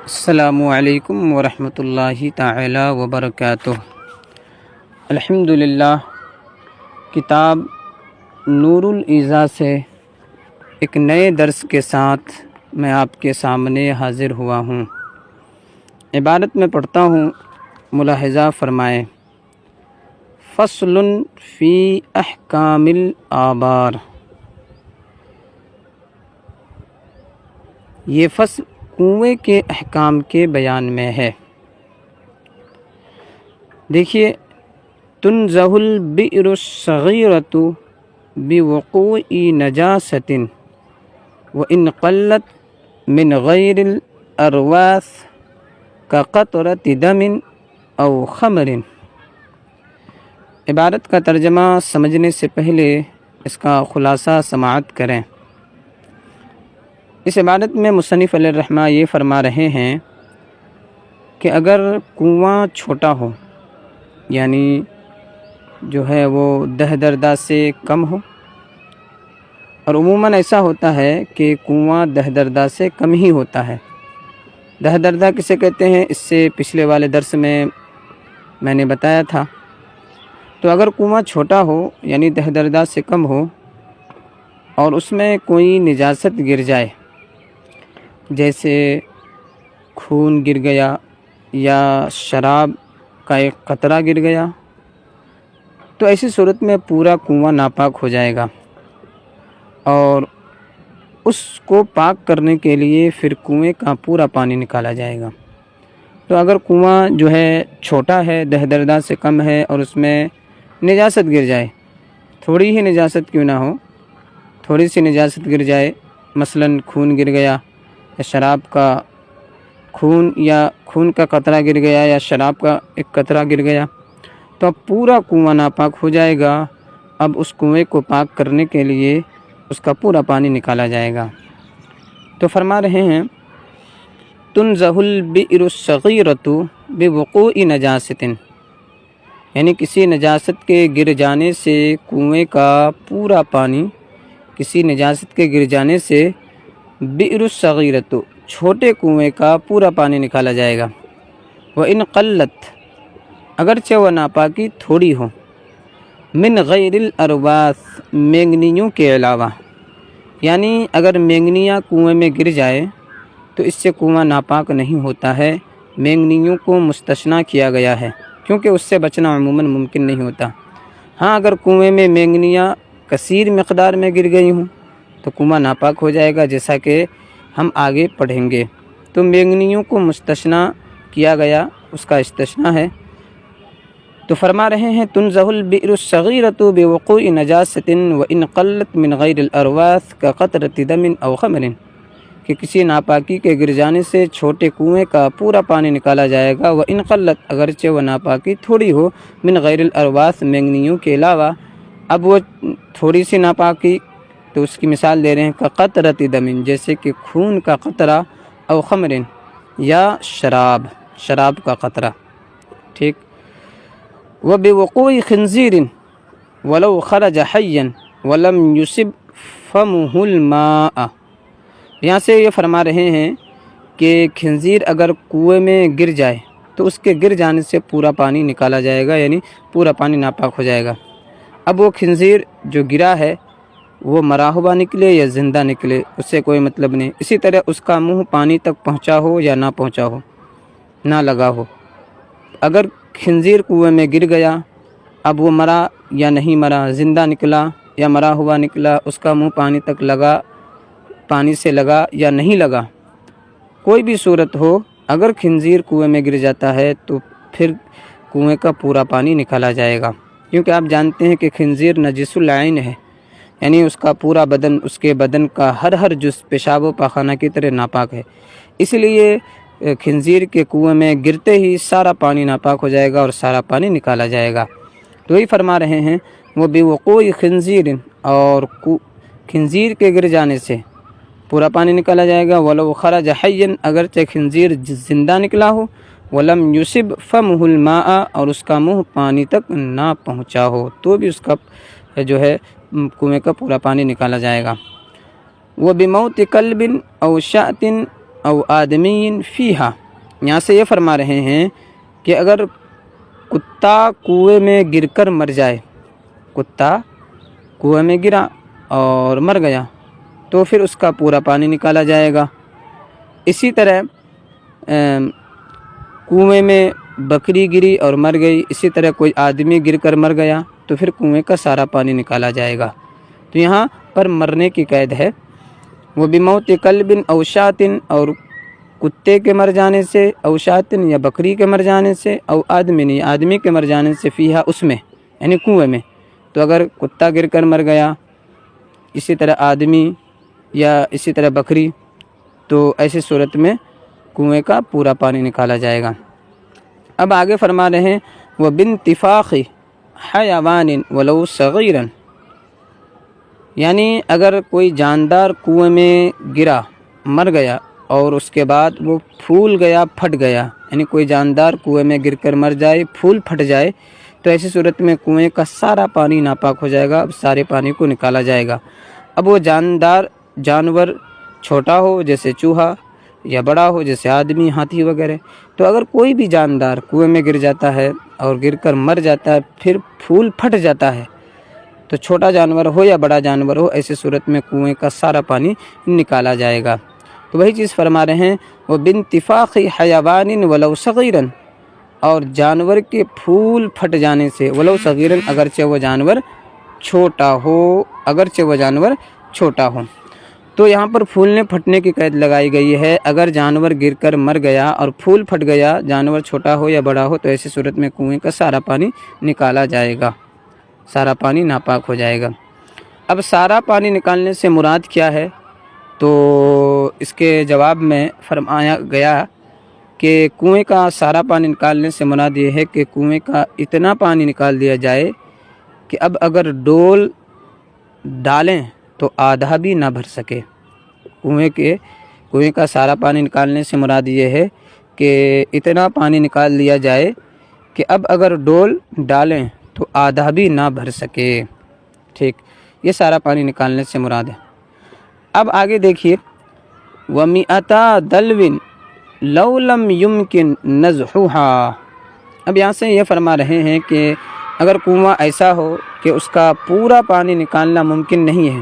السلام علیکم ورحمۃ اللہ تعالی وبرکاتہ۔ الحمدللہ، کتاب نور الایضاح سے ایک نئے درس کے ساتھ میں آپ کے سامنے حاضر ہوا ہوں۔ عبارت میں پڑھتا ہوں، ملاحظہ فرمائیں۔ فصل فی احکام الآبار، یہ فصل کنویں کے احکام کے بیان میں ہے۔ دیکھیے، تنزہ البئر الصغیرۃ بوقوع نجاست وان قلت من غیر الارواث کقطرۃ دم او خمر۔ عبارت کا ترجمہ سمجھنے سے پہلے اس کا خلاصہ سماعت کریں۔ اس عبارت میں مصنف علیہ الرحمہ یہ فرما رہے ہیں کہ اگر کنواں چھوٹا ہو، یعنی جو ہے وہ دہ دردہ سے کم ہو، اور عموماً ایسا ہوتا ہے کہ کنواں دہ دردہ سے کم ہی ہوتا ہے۔ دہ دردہ کسے کہتے ہیں، اس سے پچھلے والے درس میں نے بتایا تھا۔ تو اگر کنواں چھوٹا ہو یعنی دہ دردہ سے کم ہو اور اس میں کوئی نجاست گر جائے، جیسے خون گر گیا یا شراب کا ایک قطرہ گر گیا، تو ایسی صورت میں پورا کنواں ناپاک ہو جائے گا، اور اس کو پاک کرنے کے لیے پھر کنویں کا پورا پانی نکالا جائے گا۔ تو اگر کنواں جو ہے چھوٹا ہے، دہ دردہ سے کم ہے، اور اس میں نجاست گر جائے، تھوڑی ہی نجاست کیوں نہ ہو، تھوڑی سی نجاست گر جائے، مثلاً خون گر گیا یا شراب کا خون کا قطرہ گر گیا یا شراب کا ایک قطرہ گر گیا، تو اب پورا کنواں ناپاک ہو جائے گا۔ اب اس کنویں کو پاک کرنے کے لیے اس کا پورا پانی نکالا جائے گا۔ تو فرما رہے ہیں، تنزہ البئر الصغیرۃ بوقوع نجاست، یعنی کسی نجاست کے گر جانے سے کنویں کا پورا پانی، کسی نجاست کے گر جانے سے بئر الصغیرۃ، چھوٹے کنویں کا پورا پانی نکالا جائے گا۔ وان قلت، اگرچہ وہ ناپاکی تھوڑی ہو، من غیر الارواث، مینگنیوں کے علاوہ، یعنی اگر مینگنیاں کنویں میں گر جائے تو اس سے کنواں ناپاک نہیں ہوتا ہے، مینگنیوں کو مستثنیٰ کیا گیا ہے، کیونکہ اس سے بچنا عموماً ممکن نہیں ہوتا۔ ہاں، اگر کنویں میں مینگنیاں کثیر مقدار میں گر گئی ہوں تو کنواں ناپاک ہو جائے گا، جیسا کہ ہم آگے پڑھیں گے۔ تو مینگنیوں کو مستثنیٰ کیا گیا، اس کا استثناء ہے۔ تو فرما رہے ہیں، تنزہ البئر الصغیرۃ بوقوع نجاست وان قلت من غیر الارواث کقطرۃ دم او خمر، کہ کسی ناپاکی کے گر جانے سے چھوٹے کنویں کا پورا پانی نکالا جائے گا۔ وان قلت، اگرچہ وہ ناپاکی تھوڑی ہو، من غیر الارواث، مینگنیوں کے علاوہ۔ اب وہ تھوڑی سی ناپاکی، تو اس کی مثال دے رہے ہیں، کقطرۃ دم، جیسے کہ خون کا قطرہ، او خمر، یا شراب کا قطرہ، ٹھیک۔ وبوقوع خنزیر ولو خرج حیا ولم یصب فمہ الماء، یہاں سے یہ فرما رہے ہیں کہ خنزیر اگر کنویں میں گر جائے تو اس کے گر جانے سے پورا پانی نکالا جائے گا، یعنی پورا پانی ناپاک ہو جائے گا۔ اب وہ خنزیر جو گرا ہے وہ مرا ہوا نکلے یا زندہ نکلے، اس سے کوئی مطلب نہیں۔ اسی طرح اس کا منہ پانی تک پہنچا ہو یا نہ پہنچا ہو، نہ لگا ہو۔ اگر خنزیر کنویں میں گر گیا، اب وہ مرا یا نہیں مرا، زندہ نکلا یا مرا ہوا نکلا، اس کا منہ پانی تک لگا، پانی سے لگا یا نہیں لگا، کوئی بھی صورت ہو، اگر خنزیر کنویں میں گر جاتا ہے تو پھر کنویں کا پورا پانی نکالا جائے گا، کیونکہ آپ جانتے ہیں کہ خنزیر نجس العین ہے، یعنی اس کا پورا بدن، اس کے بدن کا ہر جزء پیشاب و پاخانہ کی طرح ناپاک ہے، اس لیے خنزیر کے کنویں میں گرتے ہی سارا پانی ناپاک ہو جائے گا اور سارا پانی نکالا جائے گا۔ تو وہی فرما رہے ہیں، وہ بوقوع خنزیر، اور خنزیر کے گر جانے سے پورا پانی نکالا جائے گا۔ ولو خرج حیا، اگرچہ خنزیر زندہ نکلا ہو، ولم یصب فمہ الماء، اور اس کا منہ پانی تک نہ پہنچا ہو، تو بھی اس کا جو ہے کنویں کا پورا پانی نکالا جائے گا۔ وبموت کلب او شاۃ او آدمی فیہا، یہاں سے یہ فرما رہے ہیں کہ اگر کتا کنویں میں گر کر مر جائے، کتا کنویں میں گرا اور مر گیا تو پھر اس کا پورا پانی نکالا جائے گا۔ اسی طرح کنویں میں بکری گری اور مر گئی، اسی طرح کوئی آدمی گر کر مر گیا تو پھر کنویں کا سارا پانی نکالا جائے گا۔ تو یہاں پر مرنے کی قید ہے، وہ بموت کلب او شاۃ، اور کتے کے مر جانے سے، او شاۃ یا بکری کے مر جانے سے، او آدمی یا آدمی کے مر جانے سے، فیہا اس میں یعنی کنویں میں۔ تو اگر کتا گر کر مر گیا، اسی طرح آدمی یا اسی طرح بکری، تو ایسی صورت میں کنویں کا پورا پانی نکالا جائے گا۔ اب آگے فرما رہے ہیں وَبِانْتِفَاخِ حَيَوَانٍ وَلَوْ صَغِيرًا، یعنی اگر کوئی جاندار کنویں میں گرا مر گیا اور اس کے بعد وہ پھول گیا پھٹ گیا، یعنی کوئی جاندار کنویں میں گر کر مر جائے، پھول پھٹ جائے، تو ایسی صورت میں کنویں کا سارا پانی ناپاک ہو جائے گا، اب سارے پانی کو نکالا جائے گا۔ اب وہ جاندار جانور چھوٹا ہو جیسے چوہا یا بڑا ہو جیسے آدمی، ہاتھی وغیرہ، تو اگر کوئی بھی جاندار کنویں میں گر جاتا ہے اور گر کر مر جاتا ہے، پھر پھول پھٹ جاتا ہے، تو چھوٹا جانور ہو یا بڑا جانور ہو، ایسی صورت میں کنویں کا سارا پانی نکالا جائے گا۔ تو وہی چیز فرما رہے ہیں وَبِانْتِفَاخِ حَيَوَانٍ وَلَوْ صَغِيرًا، اور جانور کے پھول پھٹ جانے سے، وَلَوْ صَغِيرًا اگرچہ وہ جانور چھوٹا ہو، اگرچہ وہ جانور چھوٹا ہو۔ تو یہاں پر پھولنے پھٹنے کی قید لگائی گئی ہے، اگر جانور گر کر مر گیا اور پھول پھٹ گیا، جانور چھوٹا ہو یا بڑا ہو، تو ایسی صورت میں کنویں کا سارا پانی نکالا جائے گا، سارا پانی ناپاک ہو جائے گا۔ اب سارا پانی نکالنے سے مراد کیا ہے؟ تو اس کے جواب میں فرمایا گیا کہ کنویں کا سارا پانی نکالنے سے مراد یہ ہے کہ کنویں کا اتنا پانی نکال دیا جائے کہ اب اگر ڈول ڈالیں تو آدھا بھی نہ بھر سکے۔ کنویں کا سارا پانی نکالنے سے مراد یہ ہے کہ اتنا پانی نکال دیا جائے کہ اب اگر ڈول ڈالیں تو آدھا بھی نہ بھر سکے۔ ٹھیک، یہ سارا پانی نکالنے سے مراد ہے۔ اب آگے دیکھیے وَمِئَتَا دَلْوٍ لَوْ لَمْ يُمْكِنْ نَزْحُهَا، اب یہاں سے یہ فرما رہے ہیں کہ اگر کنواں ایسا ہو کہ اس کا پورا پانی نکالنا ممکن نہیں ہے،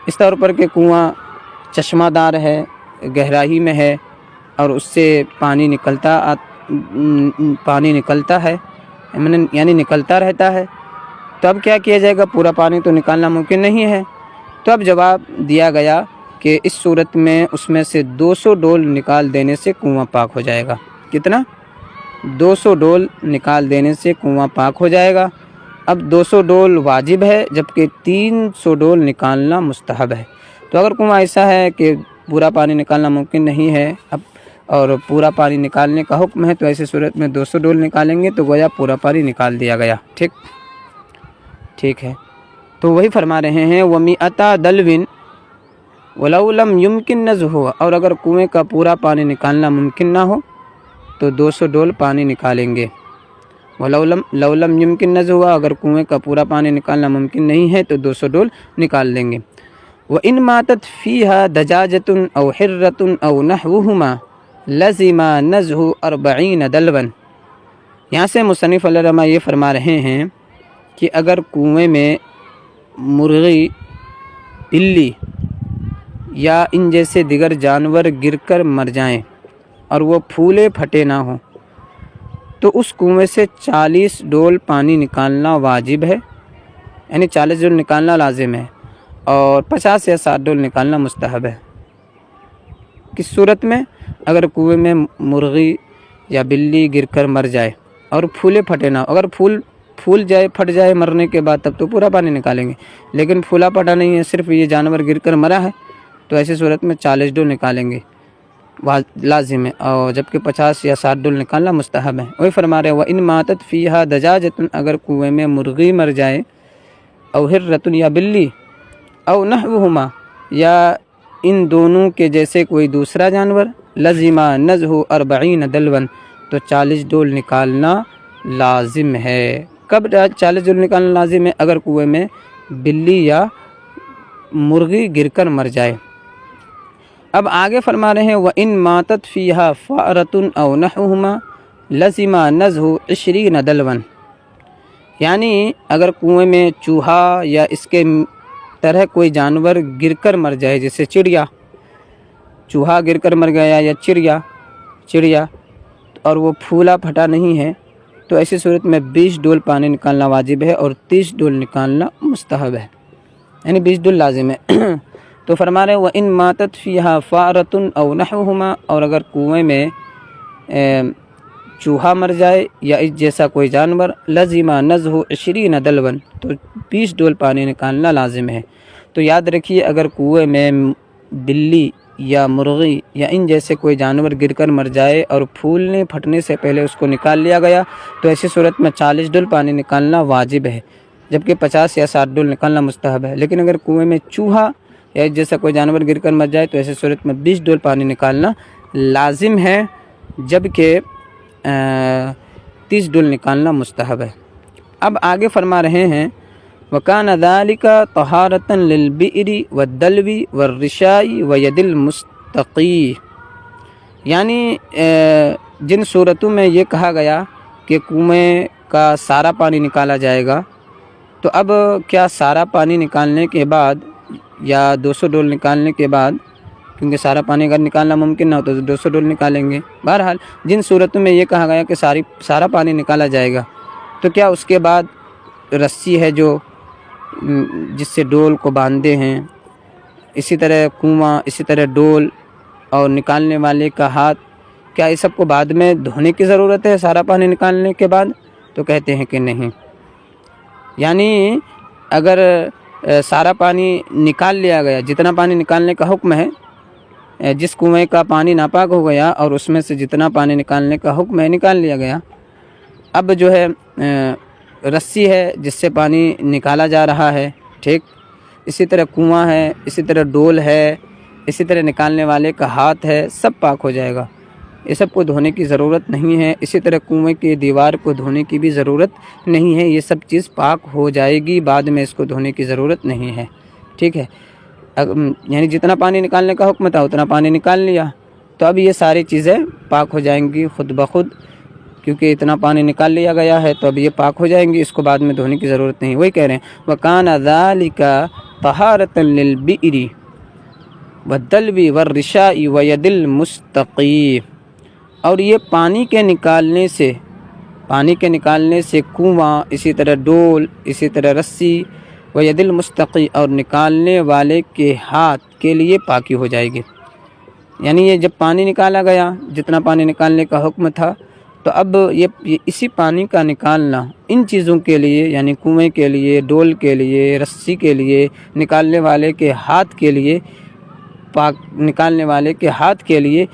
اس طور پر کہ کنواں چشمہ دار ہے، گہرائی میں ہے اور اس سے پانی نکلتا ہے، یعنی نکلتا رہتا ہے، تو اب کیا کیا جائے گا؟ پورا پانی تو نکالنا ممکن نہیں ہے۔ تو اب جواب دیا گیا کہ اس صورت میں اس میں سے 200 ڈول نکال دینے سے کنواں پاک ہو جائے گا۔ کتنا؟ 200 ڈول نکال دینے سے کنواں پاک ہو جائے گا۔ اب 200 ڈول واجب ہے جبکہ 300 ڈول نکالنا مستحب ہے۔ تو اگر کنواں ایسا ہے کہ پورا پانی نکالنا ممکن نہیں ہے اب اور پورا پانی نکالنے کا حکم ہے، تو ایسی صورت میں 200 ڈول نکالیں گے تو گویا پورا پانی نکال دیا گیا۔ ٹھیک ہے، تو وہی فرما رہے ہیں وَمِئَتَا دَلْوٍ وَلَوْ لَمْ يُمْكِنْ نَزْحُهَا، اور اگر کنویں کا پورا پانی نکالنا ممکن نہ ہو تو 200 ڈول پانی نکالیں گے۔ لَوْ لَمْ يُمْكِنْ نَزْحُهَا، اگر کنویں کا پورا پانی نکالنا ممکن نہیں ہے تو 200 ڈول نکال دیں گے۔ وَإِنْ مَاتَتْ فِيهَا دَجَاجَةٌ أَوْ حِرَّةٌ أَوْ نَحْوُهُمَا لَزِمَ نَزْحُ 40 دَلْوًا، یہاں سے مصنف علیہ الرحمہ یہ فرما رہے ہیں کہ اگر کنویں میں مرغی، بلی یا ان جیسے دیگر جانور گر کر مر جائیں اور وہ پھولے پھٹے نہ ہوں تو اس کنویں سے 40 ڈول پانی نکالنا واجب ہے، یعنی 40 ڈول نکالنا لازم ہے، اور 50 یا 60 ڈول نکالنا مستحب ہے۔ کس صورت میں؟ اگر کنویں میں مرغی یا بلی گر کر مر جائے اور پھولے پھٹے نہ ہو، اگر پھول جائے پھٹ جائے مرنے کے بعد تب تو پورا پانی نکالیں گے، لیکن پھولا پھٹا نہیں ہے، صرف یہ جانور گر کر مرا ہے، تو ایسی صورت میں 40 ڈول نکالیں گے لازم ہے، اور جبکہ 50 یا 60 ڈول نکالنا مستحب ہے۔ وہی فرما رہے وَإِنْ مَاتَتْ فِيهَا دَجَاجَةٌ، اگر کنویں میں مرغی مر جائے، او حرۃ یا بلی، او نحوہما یا ان دونوں کے جیسے کوئی دوسرا جانور، لزم نزح 40 دلون، تو 40 ڈول نکالنا لازم ہے۔ کب 40 ڈول نکالنا لازم ہے؟ اگر کنویں میں بلی یا مرغی گر کر مر جائے۔ اب آگے فرما رہے ہیں وَإِن مَاتَتْ فِيهَا فَأْرَةٌ أَوْ نَحْوُهُمَا لَزِمَ نَزْهُ 20 دَلْوًا، یعنی اگر کنویں میں چوہا یا اس کے طرح کوئی جانور گر کر مر جائے، جیسے چوہا گر کر مر گیا یا چڑیا اور وہ پھولا پھٹا نہیں ہے، تو ایسی صورت میں 20 ڈول پانی نکالنا واجب ہے اور 30 ڈول نکالنا مستحب ہے، یعنی 20 ڈول لازم ہے۔ تو فرما رہے ہیں وَإِن مَاتَتْ فِيهَا فَأْرَةٌ أَوْ نَحْوُهُمَا، اور اگر کنویں میں چوہا مر جائے یا اس جیسا کوئی جانور، لَزِمَ نَزْهُ 20 دَلْوًا، تو 20 ڈول پانی نکالنا لازم ہے۔ تو یاد رکھیے اگر کنویں میں بلی یا مرغی یا ان جیسے کوئی جانور گر کر مر جائے اور پھولنے پھٹنے سے پہلے اس کو نکال لیا گیا، تو ایسی صورت میں 40 ڈول پانی نکالنا واجب ہے، جبکہ 50 یا 60 ڈول نکالنا مستحب ہے۔ لیکن اگر کنویں میں چوہا یا جیسا کوئی جانور گر کر مر جائے تو ایسی صورت میں 20 ڈول پانی نکالنا لازم ہے، جبکہ 30 ڈول نکالنا مستحب ہے۔ اب آگے فرما رہے ہیں وَكَانَ ذَلِكَ طَهَارَةً لِلْبِئْرِ وَالدَّلْوِ وَالرِّشَاءِ وَيَدِ الْمُسْتَقِي، یعنی جن صورتوں میں یہ کہا گیا کہ کنویں کا سارا پانی نکالا جائے گا، تو اب کیا سارا پانی نکالنے کے بعد یا 200 ڈول نکالنے کے بعد، کیونکہ سارا پانی اگر نکالنا ممکن نہ ہو تو 200 ڈول نکالیں گے، بہرحال جن صورتوں میں یہ کہا گیا کہ سارا پانی نکالا جائے گا، تو کیا اس کے بعد رسی ہے جو جس سے ڈول کو باندھتے ہیں، اسی طرح کنواں، اسی طرح ڈول اور نکالنے والے کا ہاتھ، کیا یہ سب کو بعد میں دھونے کی ضرورت ہے سارا پانی نکالنے کے بعد؟ تو کہتے ہیں کہ نہیں، یعنی اگر سارا پانی نکال لیا گیا، جتنا پانی نکالنے کا حکم ہے، جس کنویں کا پانی ناپاک ہو گیا اور اس میں سے جتنا پانی نکالنے کا حکم ہے نکال لیا گیا، اب جو ہے رسی ہے جس سے پانی نکالا جا رہا ہے، ٹھیک، اسی طرح کنواں ہے، اسی طرح ڈول ہے، اسی طرح نکالنے والے کا ہاتھ ہے، سب پاک ہو جائے گا، یہ سب کو دھونے کی ضرورت نہیں ہے۔ اسی طرح کنویں کی دیوار کو دھونے کی بھی ضرورت نہیں ہے، یہ سب چیز پاک ہو جائے گی، بعد میں اس کو دھونے کی ضرورت نہیں ہے، ٹھیک ہے، یعنی جتنا پانی نکالنے کا حکم تھا اتنا پانی نکال لیا، تو اب یہ ساری چیزیں پاک ہو جائیں گی خود بخود، کیونکہ اتنا پانی نکال لیا گیا ہے تو اب یہ پاک ہو جائیں گی، اس کو بعد میں دھونے کی ضرورت نہیں۔ وہی کہہ رہے ہیں وَكَانَ ذَلِكَ طَهَارَةً لِلْبِئْرِ وَالدَّلْوِ وَالرِّشَاءِ وَيَدِ الْمُسْتَقِي، اور یہ پانی کے نکالنے سے کنواں، اسی طرح ڈول، اسی طرح رسی، وَيَدِ الْمُسْتَقِي، اور نکالنے والے کے ہاتھ کے لیے پاکی ہو جائے گی، یعنی یہ جب پانی نکالا گیا جتنا پانی نکالنے کا حکم تھا، تو اب یہ اسی پانی کا نکالنا ان چیزوں کے لیے، یعنی کنویں کے لیے، ڈول کے لیے، رسی کے لیے، نکالنے والے کے ہاتھ کے لیے، نکالنے والے کے ہاتھ کے لیے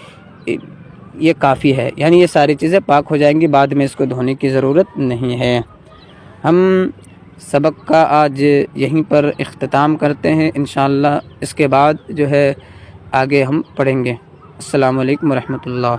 یہ کافی ہے، یعنی یہ ساری چیزیں پاک ہو جائیں گی، بعد میں اس کو دھونے کی ضرورت نہیں ہے۔ ہم سبق کا آج یہیں پر اختتام کرتے ہیں، انشاءاللہ اس کے بعد جو ہے آگے ہم پڑھیں گے۔ السلام علیکم ورحمۃ اللہ۔